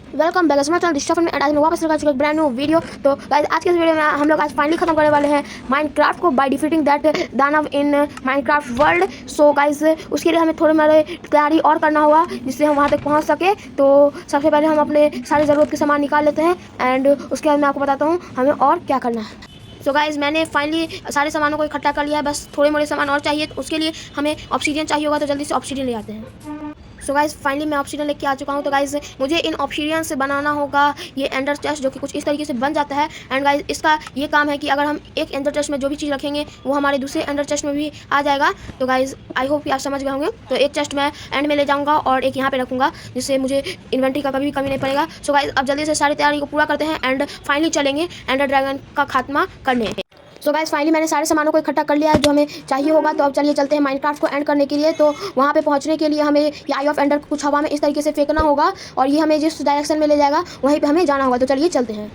Welcome back to my channel disturb में and आज मैं वापस लगा चुका एक ब्रांड न्यू वीडियो। तो गाइस आज के इस वीडियो में हम लोग आज फाइनली खत्म करने वाले हैं माइनक्राफ्ट को बाय डिफीटिंग दैट दानव in Minecraft world. So guys उसके लिए हमें थोड़ी मेरे तैयारी और करना होगा जिससे हम वहाँ तक पहुँच सके। तो सबसे पहले हम अपने सारे ज़रूरत के सामान निकाल लेते हैं एंड उसके बाद मैं आपको बताता हूँ हमें और क्या करना है। सो गाइस मैंने फाइनली सारे सामानों को इकट्ठा कर लिया है, बस थोड़े मोड़े सामान और चाहिए। तो उसके लिए हमें ऑब्सीडियन चाहिए होगा, तो जल्दी से ऑब्सीडियन ले आते हैं। सो गाइस फाइनली मैं ऑब्सीडियन लेके आ चुका हूँ। तो गाइस मुझे इन ऑब्सीडियन से बनाना होगा ये एंडर चेस्ट, जो कि कुछ इस तरीके से बन जाता है। एंड गाइस इसका ये काम है कि अगर हम एक एंडर चेस्ट में जो भी चीज़ रखेंगे वो हमारे दूसरे एंडर चेस्ट में भी आ जाएगा। तो गाइस आई होप कि आप समझ गए होंगे। तो एक चेस्ट मैं एंड में ले जाऊँगा और एक यहाँ पे रखूँगा, जिससे मुझे इन्वेंट्री का कभी भी कमी नहीं पड़ेगा। सो गाइस अब जल्दी से सारी तैयारी को पूरा करते हैं एंड फाइनली चलेंगे एंडर ड्रैगन का खात्मा करने। सो गाइस फाइनली मैंने सारे सामानों को इकट्ठा कर लिया है जो हमें चाहिए होगा। तो अब चलिए चलते हैं माइनक्राफ्ट को एंड करने के लिए। तो वहाँ पे पहुँचने के लिए हमें ये आई ऑफ एंडर को कुछ हवा में इस तरीके से फेंकना होगा और ये हमें जिस डायरेक्शन में ले जाएगा वहीं पे हमें जाना होगा। तो चलिए चलते हैं।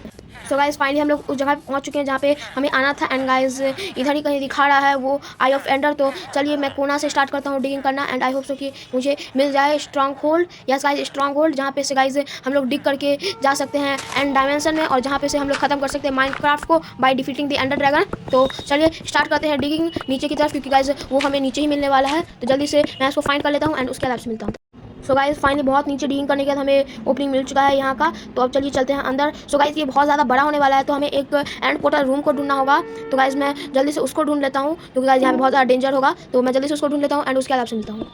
सो गाइस फाइनली हम लोग उस जगह पहुंच चुके हैं जहाँ पे हमें आना था। एंड गाइस इधर ही कहीं दिखा रहा है वो आई ऑफ एंडर। तो चलिए मैं कोना से स्टार्ट करता हूँ डिगिंग करना एंड आई होप सो कि मुझे मिल जाए strong hold. Yes guys strong hold, जहाँ पे से गाइस हम लोग डिग करके जा सकते हैं एंड डायमेंशन में, और जहाँ पे से हम लोग खत्म कर सकते हैं माइनक्राफ्ट को by defeating the ender dragon. तो चलिए स्टार्ट करते हैं डिगिंग नीचे की तरफ, क्योंकि गाइस वो हमें नीचे ही मिलने वाला है। तो जल्दी से मैं इसको फाइंड कर लेता हूँ एंड उसके बाद आपसे मिलता हूँ। सो गाइस फाइनली बहुत नीचे डिगिंग करने के बाद हमें ओपनिंग मिल चुका है यहाँ का। तो अब चलिए चलते हैं अंदर। सो गाइस ये बहुत ज़्यादा बड़ा होने वाला है, तो हमें एक एंड पोर्टल रूम को ढूंढना होगा। तो गाइस मैं जल्दी से उसको ढूंढ लेता हूँ, क्योंकि गाइस यहाँ पे बहुत ज़्यादा डेंजर होगा। तो मैं जल्दी से उसको ढूंढ लेता हूँ एंड उसके बाद आपसे मिलता हूँ।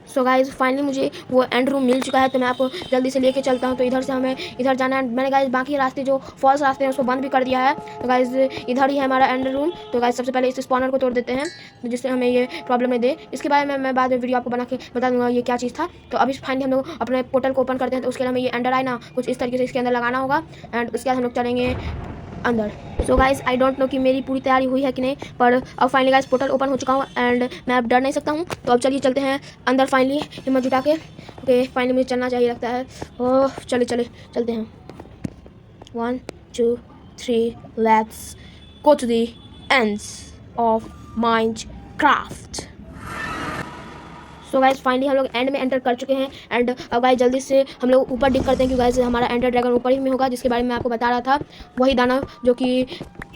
सो गाइस फाइनली मुझे वो एंड रूम मिल चुका है, तो मैं आपको जल्दी से लेके चलता हूँ। तो इधर से हमें इधर जाना है। मैंने गाइस बाकी रास्ते जो फॉल्स रास्ते हैं उसको बंद भी कर दिया है। तो गाइस इधर ही है हमारा एंड रूम। तो गाइस सबसे पहले इस स्पॉनर को तोड़ देते हैं, जिससे हमें ये प्रॉब्लम नहीं दे। इसके बारे में मैं बाद में वीडियो आपको बना के बता दूंगा ये क्या चीज़ था। तो अभी फाइनली हम लोग अपने पोर्टल को ओपन करते हैं। तो उसके लिए हमें ये एंडर आई ना कुछ इस तरीके से इसके अंदर लगाना होगा एंड उसके बाद हम लोग चलेंगे अंदर। So guys I don't know कि मेरी पूरी तैयारी हुई है कि नहीं, पर अब फाइनली गाइस पोर्टल ओपन हो चुका हूँ एंड मैं अब डर नहीं सकता हूँ। तो अब चलिए चलते हैं अंदर फाइनली हिम्मत जुटा के। ओके फाइनली मुझे चलना चाहिए लगता है। ओह चले चलते हैं। 1 2 3 let's go to the ends of Minecraft. So guys finally हम लोग एंड में एंटर कर चुके हैं एंड अब गाइस जल्दी से हम लोग ऊपर डिग करते हैं, क्योंकि गाइस हमारा एंडर ड्रैगन ऊपर ही में होगा, जिसके बारे में मैं आपको बता रहा था। वही दानव जो कि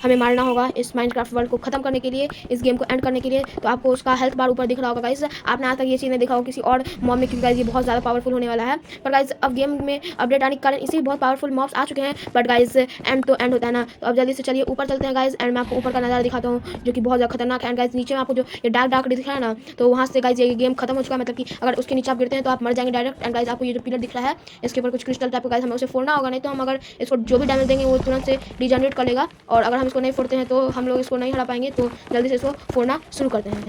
हमें मारना होगा इस माइनक्राफ्ट वर्ल्ड को ख़त्म करने के लिए, इस गेम को एंड करने के लिए। तो आपको उसका हेल्थ बार ऊपर दिख रहा होगा गाइस। आपने आज तक ये चीज़ नहीं देखा होगा किसी और मॉब में, क्योंकि गाइस ये बहुत ज़्यादा पावरफुल होने वाला है। पर गाइस अब गेम में अपडेट आने के कारण इसी बहुत पावरफुल मॉब्स आ चुके हैं। बट गाइस एंड तो एंड होता है ना। तो अब जल्दी से चलिए ऊपर चलते हैं गाइस एंड मैं आपको ऊपर का नज़ारा दिखाता हूँ जो कि बहुत ज़्यादा खतरनाक है। एंड गाइस नीचे में आपको जो ये डार्क दिख रहा है ना, तो वहाँ से गाइस ये गेम खत्म हो चुका है। मतलब कि अगर उसके नीचे आप गिरते हैं तो आप मर जाएंगे डायरेक्ट। एंड गाइस आपको ये जो पिलर दिख रहा है इसके ऊपर कुछ क्रिस्टल टाइप का गाइस हमें उसे फोड़ना होगा, नहीं तो हम अगर इसको जो भी डैमेज देंगे वो तुरंत से रीजनरेट कर लेगा। और अगर हम इसको नहीं फोड़ते हैं तो हम लोग इसको नहीं हरा पाएंगे। तो जल्दी से इसको फोड़ना शुरू करते हैं।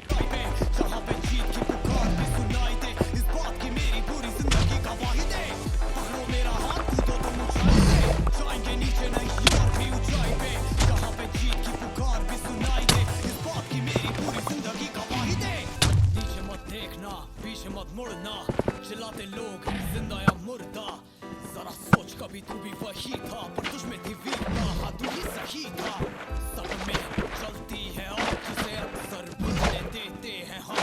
मुड़ना चिल्लाते लोग जिंदा या मुर्दा, जरा सोच कभी तू भी वही था, पर तुझ में थी वीरता, हाँ तू ही सही था। सब में चलती है आग जिसे अक्सर बुझने देते हैं हम,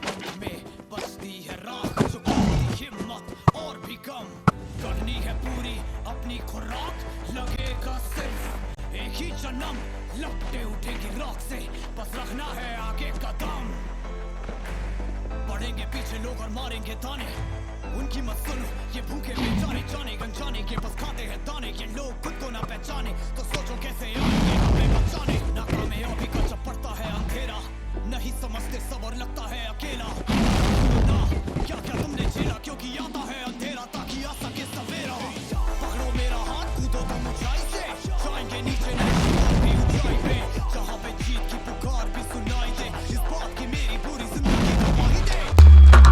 अंत में बचती है राख जो करती हिम्मत और भी कम। करनी है पूरी अपनी खुराक, लगेगा सिर्फ एक ही जन्म, लपटे उठेगी राख से, बस रखना है आगे कदम। बढ़ेंगे पीछे लोग और मारेंगे ताने, उनकी मत सुनो ये भूखे बेचारे, जाने गंजाने के बस खाते हैं दाने। ये लोग खुद को ना पहचाने तो सोचो कैसे आएंगे हमें बचाने। नाकामयाबी का जब पड़ता है अंधेरा, नहीं समझते सब और लगता है अकेला। ना क्या क्या तुमने झेला, क्योंकि आता है अंधेरा ताकि आ सके सवेरा। पकड़ो मेरा हाथ कूदो तुम ऊंचाई से, जाएंगे नीचे नहीं ऊंचाई पे, जहाँ पे जीत की पुकार भी सुनाई दे, इस बात की मेरी पूरी जिंदगी गवाही दे।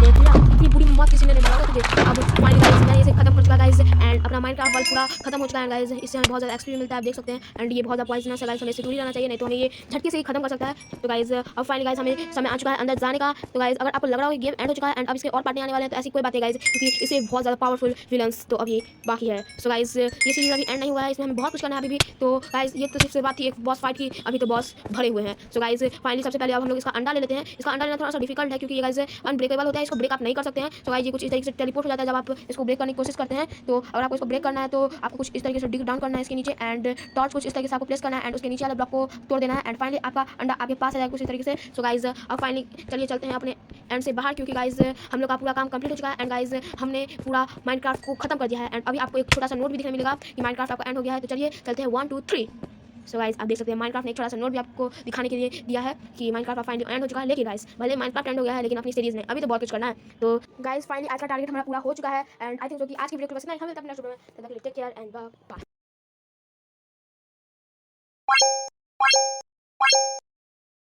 देख लिया इतनी बुरी मौत किसी ने नहीं मारा तुझे। अब फाइनली गाइस मैं इसे खत्म कर चुका गाइस एंड अपना माइनक्राफ्ट वर्ल्ड पूरा खत्म हो चुका है गाइस। इससे हमें बहुत ज़्यादा एक्सपीरियंस मिलता है, आप देख सकते हैं। एंड ये बहुत ज़्यादा पॉइजनस है गाइस, हमें इसे दूर ही रहना चाहिए, नहीं तो हमें ये झटके से ही खत्म कर सकता है। तो गाइस अब फाइनली गाइस हमें समय आ चुका है अंदर जाने का। तो गाइस अगर आपको लग रहा हो कि गेम एंड हो चुका है एंड अब इसके और पार्ट आने वाले हैं, तो ऐसी कोई बात है गाइस, क्योंकि इसे बहुत ज़्यादा पावरफुल विलन्स तो अभी बाकी है। सो गाइस ये सीरीज अभी एंड नहीं हुआ है, इसमें हमें बहुत कुछ करना है अभी भी। तो गाइस ये तो सिर्फ बात थी एक बॉस फाइट की, अभी तो बॉस भरे हुए हैं। सो गाइस फाइनली सबसे पहले अब हम लोग इसका अंडा ले लेते हैं। इसका अंडा लेना थोड़ा सा डिफिकल्ट है, क्योंकि ये गाइस अनब्रेकेबल होता है, इसको ब्रेक आप नहीं कर सकते हैं। सो गाइस ये कुछ इस तरीके से टेलीपोर्ट हो जाता है जब आप इसको ब्रेक करने की कोशिश करते हैं। तो अगर आपको इसको ब्रेक करना है तो आपको कुछ इस तरीके से डिग डाउन करना है इसके नीचे, एंड टॉर्च कुछ इस तरीके से आपको प्लेस करना है एंड उसके नीचे वाले ब्लॉक को तोड़ देना है, एंड फाइनली आपका अंडा आपके पास आ जाएगा कुछ इस तरीके से। सो गाइज अब फाइनली चलिए चलते हैं अपने एंड से बाहर, क्योंकि गाइज हम लोग का पूरा काम कंप्लीट हो चुका है एंड गाइज हमने पूरा माइनक्राफ्ट को खत्म कर दिया है। एंड अभी आपको एक छोटा सा नोट भी दिखने मिलेगा कि माइनक्राफ्ट आपका एंड हो गया है। तो चलिए चलते हैं 1 2 3। सो गाइस आप देख सकते हैं माइनक्राफ्ट ने एक छोटा सा नोट भी आपको दिखाने के लिए दिया है कि माइनक्राफ्ट का फाइनली एंड हो चुका है। लेकिन गाइस भले माइनक्राफ्ट एंड हो गया है लेकिन अपनी सीरीज ने अभी तो बहुत कुछ करना है। तो गाइस फाइनली आज का टारगेट हमारा पूरा हो चुका है एंड आई थिंक जो कि आज की वीडियो को बस इतना ही। हम मिलते हैं नेक्स्ट वीडियो में, तब तक के लिए टेक केयर एंड बाय।